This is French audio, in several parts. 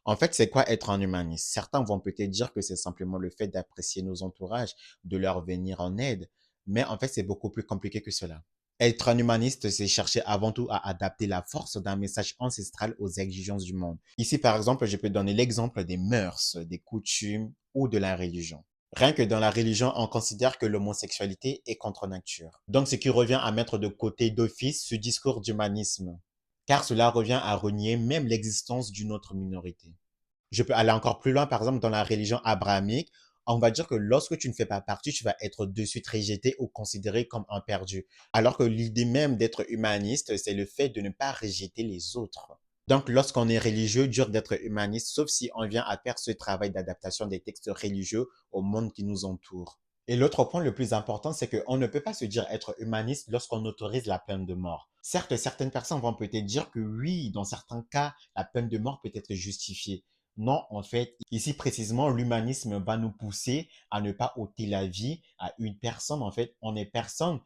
En fait, c'est quoi être un humaniste? Certains vont peut-être dire que c'est simplement le fait d'apprécier nos entourages, de leur venir en aide, mais en fait, c'est beaucoup plus compliqué que cela. Être un humaniste, c'est chercher avant tout à adapter la force d'un message ancestral aux exigences du monde. Ici, par exemple, je peux donner l'exemple des mœurs, des coutumes ou de la religion. Rien que dans la religion, on considère que l'homosexualité est contre nature. Donc, ce qui revient à mettre de côté d'office ce discours d'humanisme, car cela revient à renier même l'existence d'une autre minorité. Je peux aller encore plus loin, par exemple, dans la religion abrahamique, on va dire que lorsque tu ne fais pas partie, tu vas être de suite rejeté ou considéré comme un perdu. Alors que l'idée même d'être humaniste, c'est le fait de ne pas rejeter les autres. Donc, lorsqu'on est religieux, dur d'être humaniste, sauf si on vient à faire ce travail d'adaptation des textes religieux au monde qui nous entoure. Et l'autre point le plus important, c'est qu'on ne peut pas se dire être humaniste lorsqu'on autorise la peine de mort. Certes, certaines personnes vont peut-être dire que oui, dans certains cas, la peine de mort peut être justifiée. Non, en fait, ici précisément, l'humanisme va nous pousser à ne pas ôter la vie à une personne. En fait, on est personne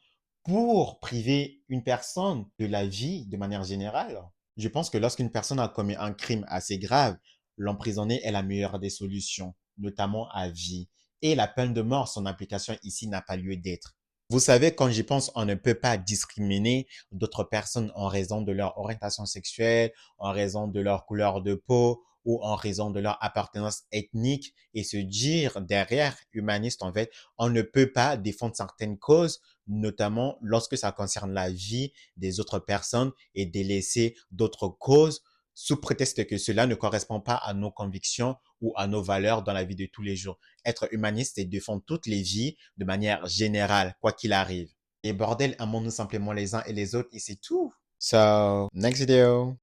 pour priver une personne de la vie de manière générale. Je pense que lorsqu'une personne a commis un crime assez grave, l'emprisonner est la meilleure des solutions, notamment à vie. Et la peine de mort, son application ici n'a pas lieu d'être. Vous savez, quand j'y pense, on ne peut pas discriminer d'autres personnes en raison de leur orientation sexuelle, en raison de leur couleur de peau ou en raison de leur appartenance ethnique et se dire derrière humaniste, en fait, on ne peut pas défendre certaines causes, notamment lorsque ça concerne la vie des autres personnes et délaisser d'autres causes sous prétexte que cela ne correspond pas à nos convictions ou à nos valeurs dans la vie de tous les jours. Être humaniste, c'est défendre toutes les vies de manière générale, quoi qu'il arrive. Et bordel, aimons-nous simplement les uns et les autres et c'est tout. So, next video.